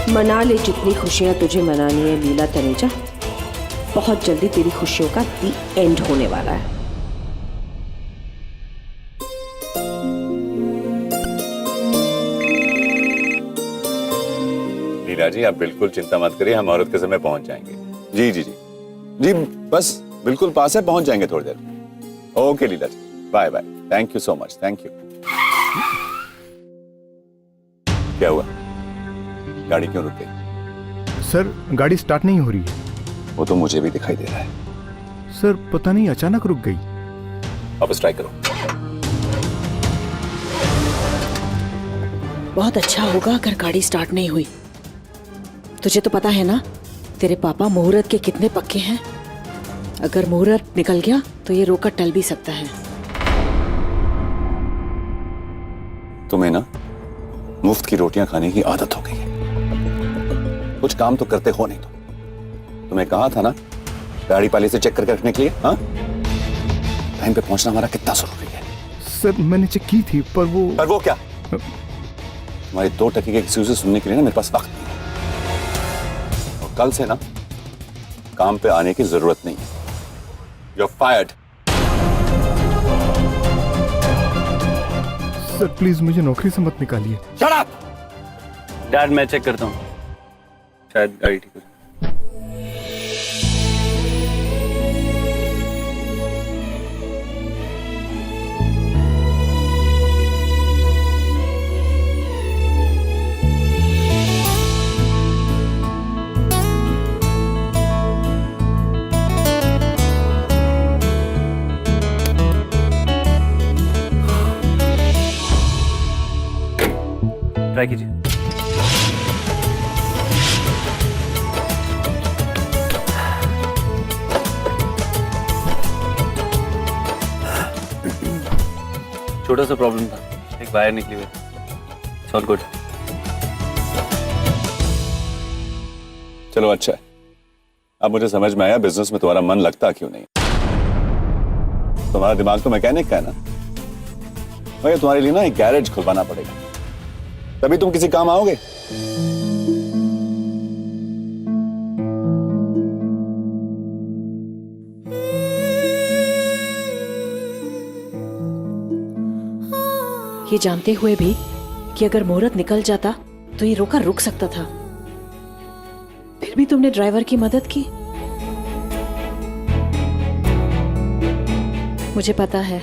मना ले जितनी खुशियां तुझे मनानी है लीला तनेजा। बहुत जल्दी तेरी खुशियों का दी एंड होने वाला है। लीला जी, आप बिल्कुल चिंता मत करिए, हम औरत के समय पहुंच जाएंगे। जी जी जी जी, बस बिल्कुल पास है, पहुंच जाएंगे थोड़ी देर। Okay Leela ji, bye bye, thank you so much, thank you. क्या हुआ, गाड़ी क्यों रुक गई? सर गाड़ी स्टार्ट नहीं हो रही है। वो तो मुझे भी दिखाई दे रहा है। सर पता नहीं अचानक रुक गई। वापस ट्राई करो। बहुत अच्छा होगा अगर गाड़ी स्टार्ट नहीं हुई। तुझे तो पता है ना तेरे पापा मुहूर्त के कितने पक्के हैं। अगर मुहूर्त निकल गया तो ये रोकर टल भी सकता है। तुम्हें ना मुफ्त की रोटियां खाने की आदत हो गई है। कुछ काम तो करते हो नहीं। तुम्हें कहा था ना गाड़ी पहले से चेक करके रखने के लिए। हाँ, टाइम पे पहुंचना हमारा कितना जरूरी है। सर मैंने चेक की थी पर वो क्या? तुम्हारी 2 टके के एक्सक्यूजेस सुनने के लिए ना मेरे पास वक्त नहीं है। और कल से ना काम पे आने की जरूरत नहीं है। You're fired. सर प्लीज मुझे नौकरी से मत निकालिए। Shut up! डैड मैं चेक करता हूँ, शायद गाड़ी ठीक हो जाए। ट्राई कीजिए। छोटा सा प्रॉब्लम था, एक वायर निकली हुई। It's all good. चलो अच्छा है, अब मुझे समझ में आया बिजनेस में तुम्हारा मन लगता क्यों नहीं। तुम्हारा दिमाग तो मैकेनिक का है ना। भाई तुम्हारे लिए ना एक गैरेज खुलवाना पड़ेगा, तभी तुम किसी काम आओगे। ये जानते हुए भी कि अगर मुहूर्त निकल जाता तो ये रोका रुक सकता था, फिर भी तुमने ड्राइवर की मदद की। मुझे पता है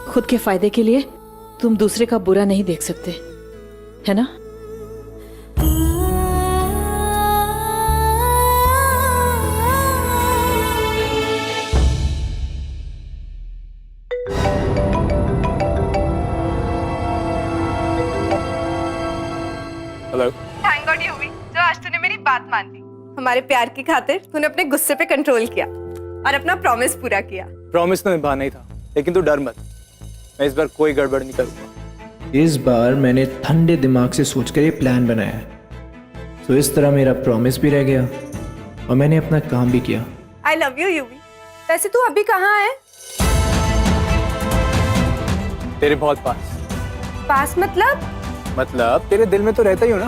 खुद के फायदे के लिए तुम दूसरे का बुरा नहीं देख सकते, है ना? हेलो। थैंक गॉड यूवी, जो आज तूने मेरी बात मान ली। हमारे प्यार की खातिर तूने अपने गुस्से पे कंट्रोल किया और अपना प्रॉमिस पूरा किया। प्रॉमिस तो निभाना ही था, लेकिन तू डर मत, मैं इस बार कोई गड़बड़ नहीं करूंगा। इस बार मैंने ठंडे दिमाग से सोचकर ये प्लान बनाया है, तो इस तरह मेरा प्रॉमिस भी रह गया और मैंने अपना काम भी किया। I love you UV. वैसे तू अभी कहाँ है? तेरे बहुत पास। पास मतलब तेरे दिल में तो रहता ही हो ना,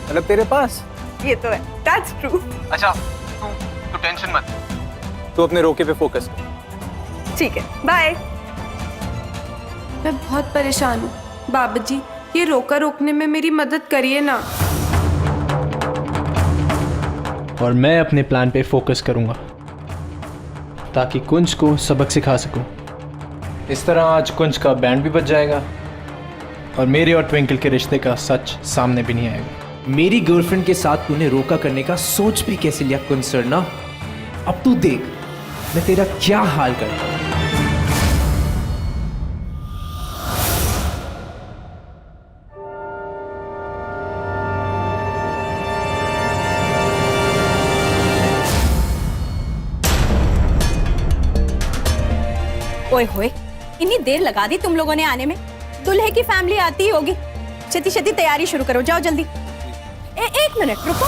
मतलब तेरे पास। ये तो है, दैट्स ट्रू। अच्छा तू टेंशन मत, तू अपने रोके पे फोकस कर। ठीक है, बाय। मैं बहुत परेशान हूँ बाबा जी, ये रोका रोकने में मेरी मदद करिए ना। और मैं अपने प्लान पे फोकस करूंगा ताकि कुंज को सबक सिखा सकूं। इस तरह आज कुंज का बैंड भी बच जाएगा और मेरे और ट्विंकल के रिश्ते का सच सामने भी नहीं आएगा। मेरी गर्लफ्रेंड के साथ तूने रोका करने का सोच भी कैसे लिया कुंज सर ना? अब तू देख मैं तेरा क्या हाल करता हूं। ओए होए, इतनी देर लगा दी तुम लोगों ने आने में। दुल्हे की फैमिली आती ही होगी। छेती छेती तैयारी शुरू करो, जाओ जल्दी। एक मिनट रुको।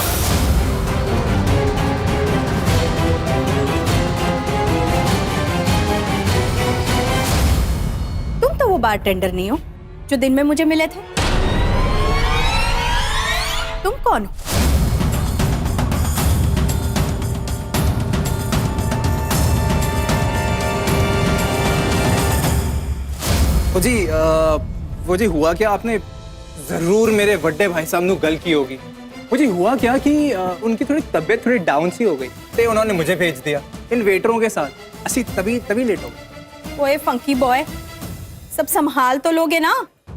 तुम तो वो बारटेंडर नहीं हो जो दिन में मुझे मिले थे। तुम कौन हो? वो जी हुआ क्या, आपने जरूर मेरे बड़े भाई साहब नु गल की होगी। वो जी हुआ क्या कि उनकी थोड़ी तबीयत थोड़ी डाउन सी हो गई, तो उन्होंने मुझे भेज दिया इन वेटरों के साथ। असी तभी लेट हो गए। ओए फंकी बॉय, सब संभाल तो लोगे ना?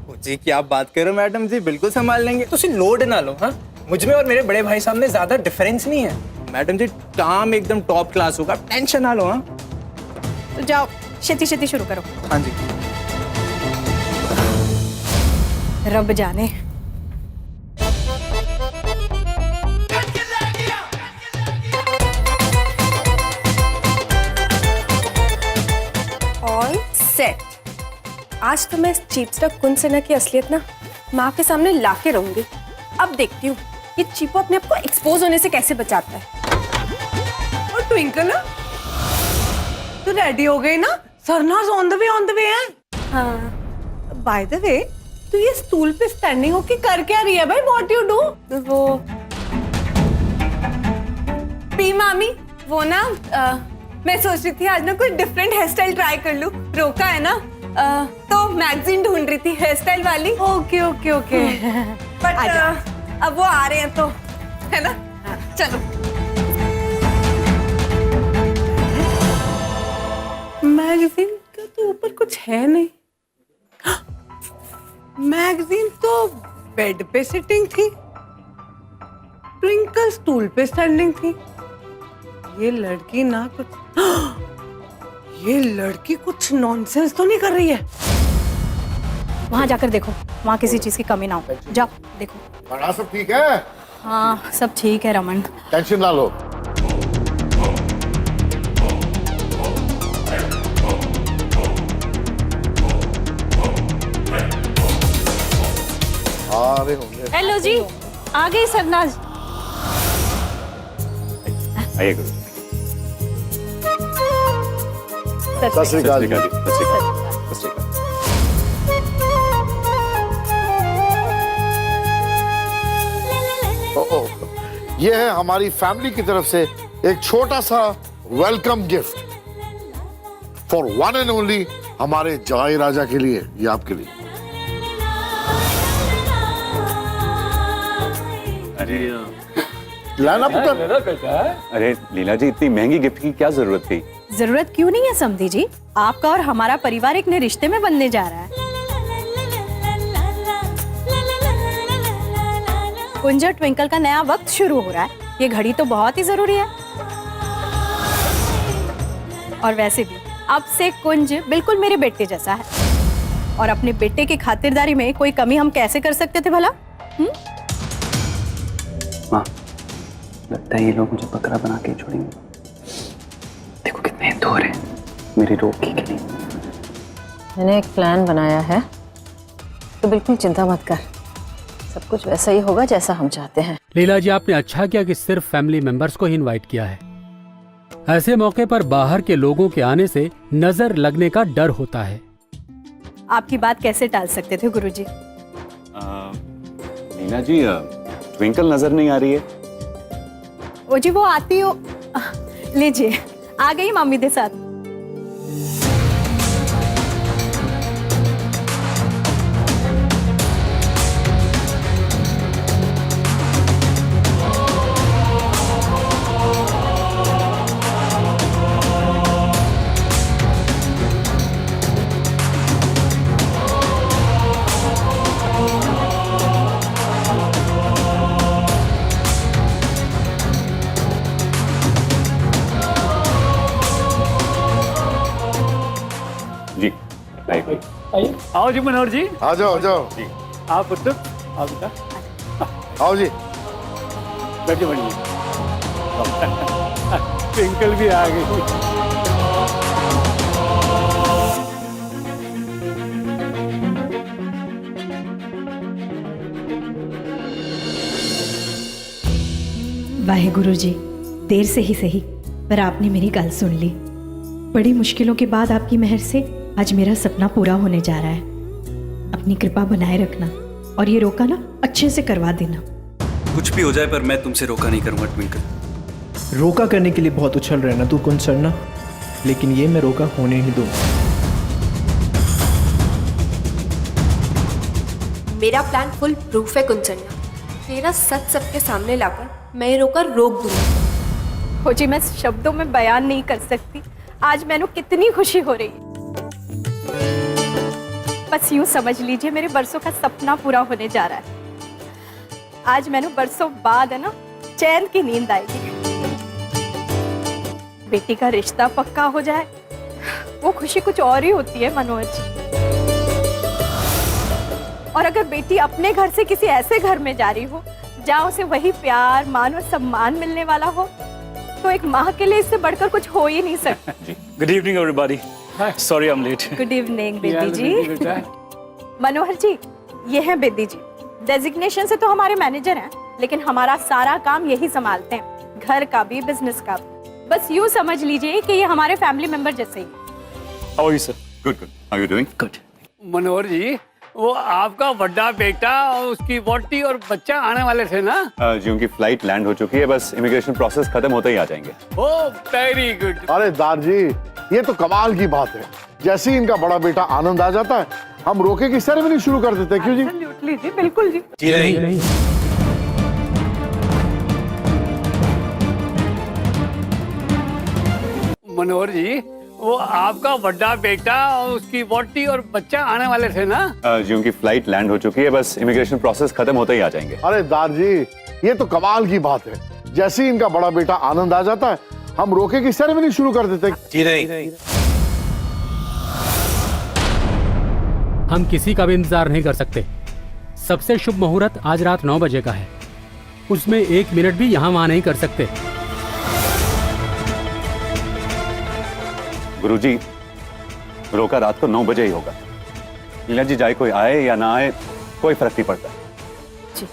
वो जी क्या बात करो मैडम जी, बिल्कुल संभाल लेंगे। तुसी लोड ना लो। हाँ, मुझ में और मेरे बड़े भाई साहब में ज्यादा डिफरेंस नहीं है मैडम जी। काम एकदम टॉप क्लास होगा, टेंशन ना लो। हाँ तो जाओ छेती छेती शुरू करो। हाँ जी। रब जाने। All set. आज तो मैं इस चीपस्टक कुंसना की असलियत ना माँ के सामने लाके रहूंगी। अब देखती हूँ ये चीपो अपने आप को एक्सपोज होने से कैसे बचाता है। और ट्विंकल ना, तू रेडी हो गई ना? सरनाज ऑन द वे है। हाँ, बाय द वे तू ये स्टूल पे स्टैंडिंग होके कर क्या रही है भाई? What you do? वो पी मामी, वो ना मैं सोच रही थी आज ना कुछ डिफरेंट हेयर स्टाइल ट्राई कर लूं। रोका है ना, तो मैगजीन ढूंढ रही थी हेयर स्टाइल वाली। Okay okay okay. बट अब वो आ रहे हैं तो है ना। चलो मैगजीन का तो ऊपर कुछ है नहीं। मैगजीन तो बेड पे सिटिंग थी, ट्विंकल स्टूल पे स्टैंडिंग थी। ये लड़की ना ये लड़की कुछ नॉनसेंस तो नहीं कर रही है? वहां जाकर देखो, वहां किसी चीज की कमी ना हो। जाओ देखो। बड़ा सब ठीक है? हाँ सब ठीक है रमन। टेंशन ना लो। आ रहे होंगे। हेलो जी, आ गई सरनाज। आइए गुरु। सत श्री अकाल जी। सत श्री अकाल। सत श्री अकाल। ये है हमारी फैमिली की तरफ से एक छोटा सा welcome gift for one and only हमारे जवाई राजा के लिए। ये आपके लिए। अरे लाना पुत्र। अरे लीला जी, इतनी महंगी गिफ्ट की क्या जरूरत थी? जरूरत क्यों नहीं है समधी जी, आपका और हमारा परिवार एक नए रिश्ते में बनने जा रहा है। कुंज और ट्विंकल का नया वक्त शुरू हो रहा है, ये घड़ी तो बहुत ही जरूरी है। और वैसे भी अब से कुंज बिल्कुल मेरे बेटे जैसा है, और अपने बेटे की खातिरदारी में कोई कमी हम कैसे कर सकते थे भला? माँ, लगता है ये लोग मुझे बकरा बना के छोड़ेंगे। देखो कितने दूर है मेरी रोकी के लिए। मैंने एक प्लान बनाया है, तो बिल्कुल चिंता मत कर, सब कुछ वैसा ही होगा जैसा हम चाहते हैं। लीला जी, आपने अच्छा किया कि सिर्फ फैमिली मेंबर्स को ही इनवाइट किया है। ऐसे मौके पर बाहर के लोगों के आने से नजर लगने का डर होता है। आपकी बात कैसे टाल सकते थे गुरुजी? लीला जी, ट्विंकल नजर नहीं आ रही है। ओ जी वो आती हो। लीजिए, आ गई मम्मी के साथ। जी आइए, आओ जी मनोहर जी। आ जाओ जाओ। आप पुत्र, आप बेटा, आओ जी। बैठिए बैठिए। ट्विंकल भी आ गई। वाहेगुरु जी, देर से ही सही पर आपने मेरी गल सुन ली। बड़ी मुश्किलों के बाद आपकी मेहर से आज मेरा सपना पूरा होने जा रहा है। अपनी कृपा बनाए रखना और ये रोका ना अच्छे से करवा देना। कुछ भी हो जाए पर मैं तुमसे रोका नहीं करूंगा ट्विंकल। रोका करने के लिए बहुत उछल रहे हैं ना तू कुंचना, लेकिन ये मैं रोका होने नहीं दूंगा। मेरा प्लान फुल प्रूफ है कुंचन्ना। तेरा सच सबके सामने लाकर मैं ये रोका रोक दूंगी। हो जी, मैं शब्दों में बयान नहीं कर सकती आज मैंने कितनी खुशी हो रही है। बस यूं समझ लीजिए मेरे बरसों का सपना पूरा होने जा रहा है। आज मैंने बरसों बाद है ना चैन की नींद आएगी। बेटी का रिश्ता पक्का हो जाए, वो खुशी कुछ और ही होती है मनोहर जी। और अगर बेटी अपने घर से किसी ऐसे घर में जा रही हो जहाँ उसे वही प्यार, मान और सम्मान मिलने वाला हो, तो एक माँ के लिए इससे बढ़कर कुछ हो ही नहीं सकता। Good evening everybody, sorry I am late. Good evening Bedi ji. Manohar ji, ये हैं बेदी जी। डेजिग्नेशन से तो हमारे मैनेजर हैं, लेकिन हमारा सारा काम यही संभालते हैं, घर का भी बिजनेस का भी। बस यूं समझ लीजिए कि ये हमारे फैमिली मेंबर जैसे ही। How are you sir? Good good, how you doing? Good. Manohar ji, वो आपका बड़ा बेटा और उसकी वोटी और बच्चा आने वाले थे ना? जी उनकी फ्लाइट लैंड हो चुकी है, बस इमिग्रेशन प्रोसेस खत्म होते ही आ जाएंगे। ओ वेरी गुड। अरे दार जी, ये तो कमाल की बात है। जैसे ही इनका बड़ा बेटा आनंद आ जाता है, हम रोके की सेरेमनी शुरू कर देते हैं। क्यों जी? एब्सोल्युटली जी, बिल्कुल जी। जी नहीं। मनोहर जी, वो आपका बड़ा बेटा और उसकी वोटी और बच्चा आने वाले थे ना? जी उनकी फ्लाइट लैंड हो चुकी है, बस इमिग्रेशन प्रोसेस खत्म होते ही आ जाएंगे। अरे दार जी, ये तो कमाल की बात है। जैसे ही इनका बड़ा बेटा आनंद आ जाता है, हम रोके की सेरेमनी शुरू कर देते हैं। जी नहीं। हम किसी का भी इंतजार नहीं कर सकते। सबसे शुभ मुहूर्त आज रात 9 बजे का है, उसमें 1 मिनट भी यहाँ वहाँ नहीं कर सकते। गुरुजी, रोका रात को 9 बजे ही होगा। लीला जी जाए कोई आए या ना आए कोई फर्क नहीं पड़ता। जी।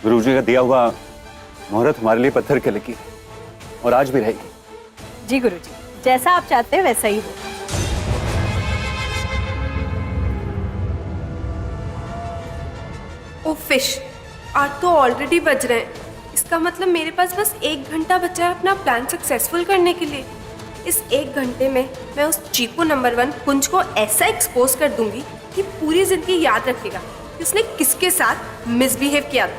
गुरुजी का दिया हुआ मुहूर्त हमारे लिए पत्थर के लकीर है और आज भी रहेगी। जी गुरुजी, जैसा आप चाहते हैं वैसा ही हो। ओ फिश, आज तो ऑलरेडी बज रहे हैं। इसका मतलब मेरे पास बस 1 घंटा बचा है अपना प्लान सक्सेसफुल करने के लिए। इस 1 घंटे में मैं उस चीपू नंबर 1 कुंज को ऐसा एक्सपोज कर दूंगी कि पूरी जिंदगी याद रखेगा कि उसने किसके साथ मिसबिहेव किया था।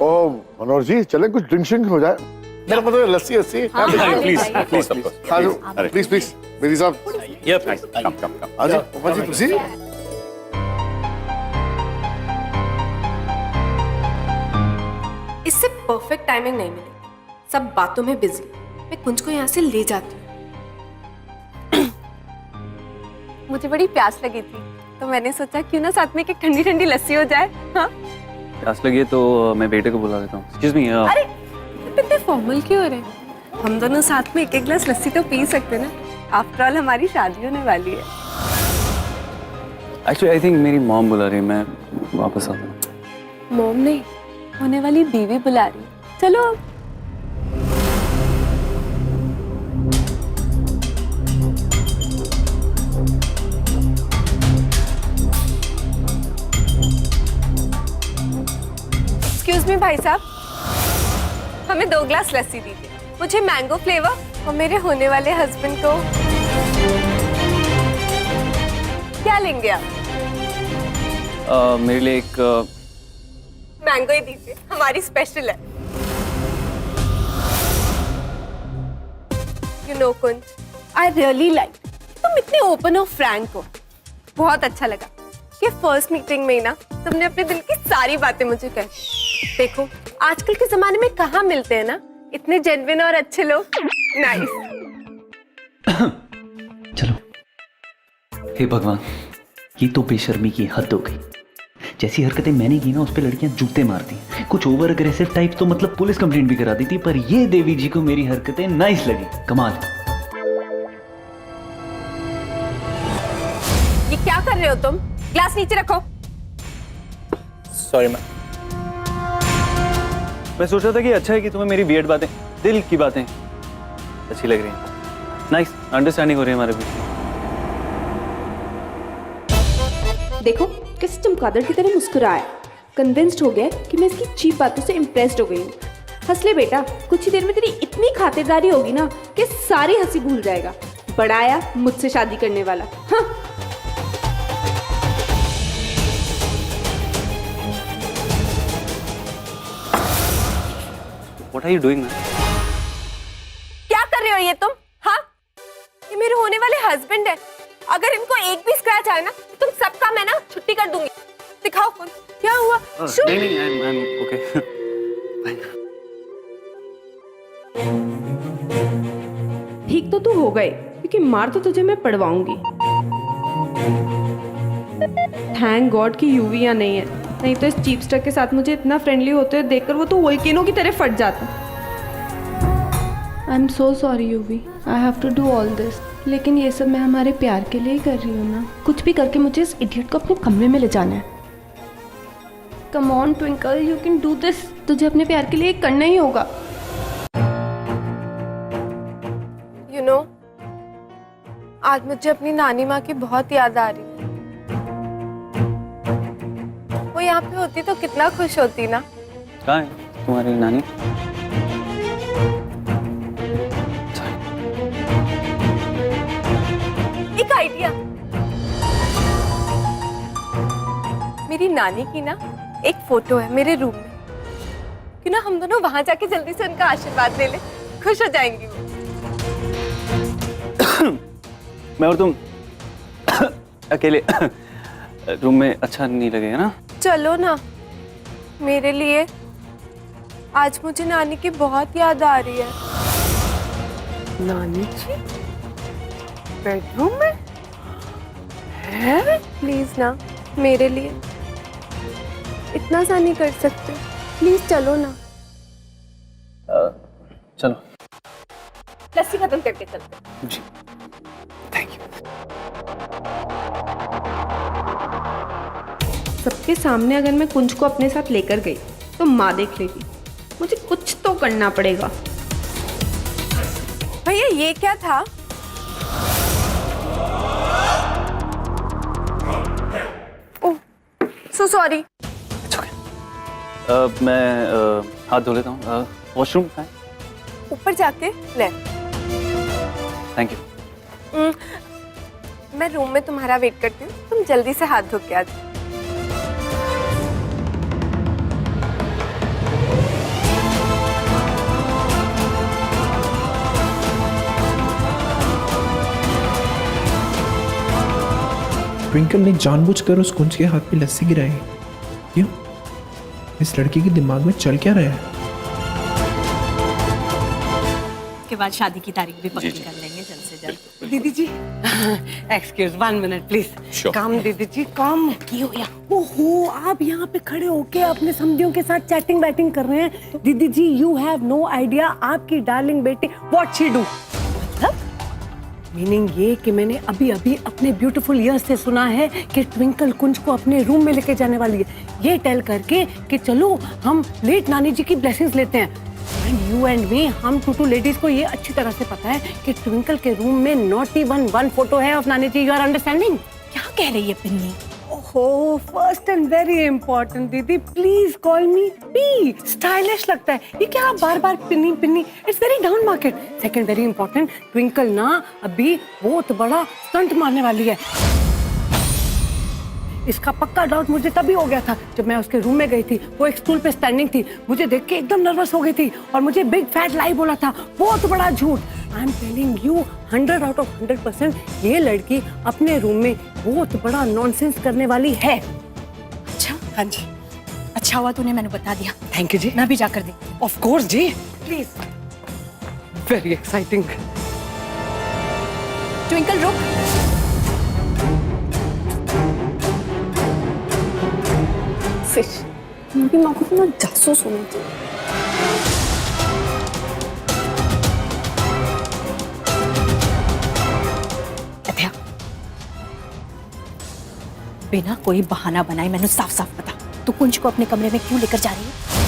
ओ मनोहर जी, चले कुछ ड्रिंक शिंक हो जाए। मेरा मतलब लस्सी हस्सी। प्लीज प्लीज प्लीज प्लीज मेरी साहब। कम कम कम। हाँ जी, पापा जी तुसी। इससे परफेक्ट टाइमिंग नहीं मिलेगी। सब बातों में बिजी। मैं कुंज को यहाँ से ले जाती हूँ। मुझे बड़ी प्यास लगी थी, तो मैंने सोचा क्यों ना साथ में एक ठंडी ठंडी लस्सी हो जाए। हाँ? प्यास लगी है तो मैं बेटे को बुला देता हूँ। Excuse me. अरे इतने फॉर्मल क्यों हो रहे हैं? हम दोनों साथ में 1-1 गिलास लस्सी तो पी सकते ना। आफ्टर ऑल हमारी शादी होने वाली है। एक्चुअली आई थिंक मेरी मॉम बुला रही है, मैं वापस आता हूँ। मॉम नहीं, होने वाली बीवी बुला रही। चलो अब। एक्सक्यूज मी भाई साहब, हमें 2 ग्लास लस्सी दीजिए। मुझे मैंगो फ्लेवर और मेरे होने वाले हस्बैंड को क्या लेंगे आप? मेरे लिए एक मैंगो ही दीजिए, हमारी स्पेशल है। You know Kunj, I really like तुम इतने ओपन और फ्रैंक हो। बहुत अच्छा लगा कि फर्स्ट मीटिंग में ही ना तुमने अपने दिल की सारी बातें मुझे कही। देखो आजकल के जमाने में कहाँ मिलते हैं ना इतने जेन्युइन और अच्छे लोग। नाइस। चलो। हे भगवान, ये तो बेशर्मी की हद हो गई। जैसी हरकतें मैंने की ना, उस पे लड़कियां जूते मारती हैं। कुछ ओवर अग्रेसिव टाइप तो मतलब पुलिस कंप्लेंट भी करा दी थी, पर ये देवी जी को मेरी हरकतें नाइस लगी। कमाल। ये क्या कर रहे हो तुम? ग्लास नीचे रखो। Sorry ma'am. मैं सोच रहा था कि अच्छा है कि तुम्हें मेरी वियर्ड बातें, दिल की बातें अच्छी लग रही हैं। नाइस अंडरस्टैंडिंग हो रही है हमारे बीच। देखो कैसे चमगादड़ की तरह मुस्कुराया, कन्विंस्ड हो गया कि मैं इसकी चीप बातों से इम्प्रेस्ड हो गई हूँ। हंस ले बेटा, कुछ ही देर में तेरी इतनी खातिरदारी होगी ना कि सारी हंसी भूल जाएगा। बड़ा आया मुझसे शादी करने वाला। हाँ। What are you doing now? क्या कर रहे हो ये तुम? हाँ, ये मेरे होने वाले हस्बैंड है। अगर इनको एक भी स्क्रैच आए ना, तुम सबका मैं ना छुट्टी कर दूंगी। दिखाओ फोन, क्या हुआ? नहीं, I'm okay. ठीक तो तू हो गए, क्योंकि मार तो तुझे मैं पड़वाऊंगी। थैंक गॉड कि यूवी यहाँ नहीं है, नहीं तो इस चीपस्टर के साथ मुझे इतना फ्रेंडली होते हुए देखकर वो तो वोल्केनो की तरह फट जाता। I am so sorry Yuvi, I have to do all this, लेकिन ये सब मैं हमारे प्यार के लिए ही कर रही हूँ ना। कुछ भी करके मुझे इस इडियट को अपने कमरे में ले जाना है। Come on twinkle, you can do this. तुझे अपने प्यार के लिए करना ही होगा। यू नो, आज मुझे अपनी नानी माँ की बहुत याद आ रही है। वो यहाँ पे होती तो कितना खुश होती ना। कहाँ है तुम्हारी नानी? एक आइडिया, मेरी नानी की ना एक फोटो है मेरे रूम में, कि ना हम दोनों वहां जाके जल्दी से उनका आशीर्वाद ले ले, खुश हो जाएंगी वो। मैं और तुम अकेले रूम में अच्छा नहीं लगेगा ना? चलो ना, मेरे लिए आज मुझे नानी की बहुत याद आ रही है। नानी जी बेडरूम में है? प्लीज ना, मेरे लिए इतना सा नहीं कर सकते? प्लीज चलो ना। चलो। लस्सी खत्म करके चलते। जी, थैंक यू। सबके सामने अगर मैं कुंज को अपने साथ लेकर गई तो माँ देख लेगी। मुझे कुछ तो करना पड़ेगा। भैया ये क्या था? ओह, सो सॉरी। मैं हाथ धो लेता हूँ। वॉशरूम है? ऊपर जाके ले। Thank you. मैं रूम में तुम्हारा वेट करती हूँ, तुम जल्दी से हाथ धो के आ जाओ। ट्विंकल ने जानबूझकर उस कुंज के हाथ पे लस्सी गिराई। क्यों? इस लड़की के दिमाग में चल क्या रहा है? के बाद शादी की तारीख भी पक्की कर लेंगे जल्द से जल्द। दीदी जी, एक्सक्यूज 1 मिनट प्लीज। कम दीदी जी, कम। की हो गया? ओहो, आप यहाँ पे खड़े होके अपने समधियों के साथ चैटिंग बैटिंग कर रहे हैं। दीदी जी, यू हैव नो आइडिया आपकी डार्लिंग बेटी व्हाट शी डू। मतलब मीनिंग ये कि मैंने अभी अभी अपने ब्यूटीफुल ईयर्स से सुना है कि ट्विंकल कुंज को अपने रूम में लेके जाने वाली है, ये टेल करके कि चलो हम लेट नानी जी की ब्लेसिंग्स लेते हैं। एंड यू एंड मी, हम टू लेडीज को ये अच्छी तरह से पता है कि ट्विंकल के रूम में नॉटी वन फोटो है ऑफ नानी जी। You are understanding? क्या कह रही है पिन्नी? ओहो, फर्स्ट एंड वेरी इंपॉर्टेंट दीदी, please call me P. Stylish लगता है ये क्या बार बार Pinni Pinni, it's very down market. Second very important, Twinkle ना अभी बहुत बड़ा स्टंट मारने वाली है। इसका पक्का डाउट मुझे तभी हो गया था जब मैं उसके रूम में गई थी। वो एक स्टूल पे स्टैंडिंग थी, मुझे देख के एकदम नर्वस हो गई थी और मुझे बिग फैट लाई बोला था, बहुत बड़ा झूठ। I am telling you 100 out of 100% ये लड़की अपने रूम में बहुत बड़ा नॉनसेंस करने वाली है। अच्छा? हाँ जी, अच्छा हुआ तूने मैंने बता दिया। थैंक यू जी। मैं भी जाकर देखती हूँ। ऑफ कोर्स जी, प्लीज। Very exciting. ट्विंकल रुक। फिश मेरी माँ को ना जासूस होना चाहिए। अध्या, बिना कोई बहाना बनाए मैंने साफ साफ बता, तू कुंज को अपने कमरे में क्यों लेकर जा रही है?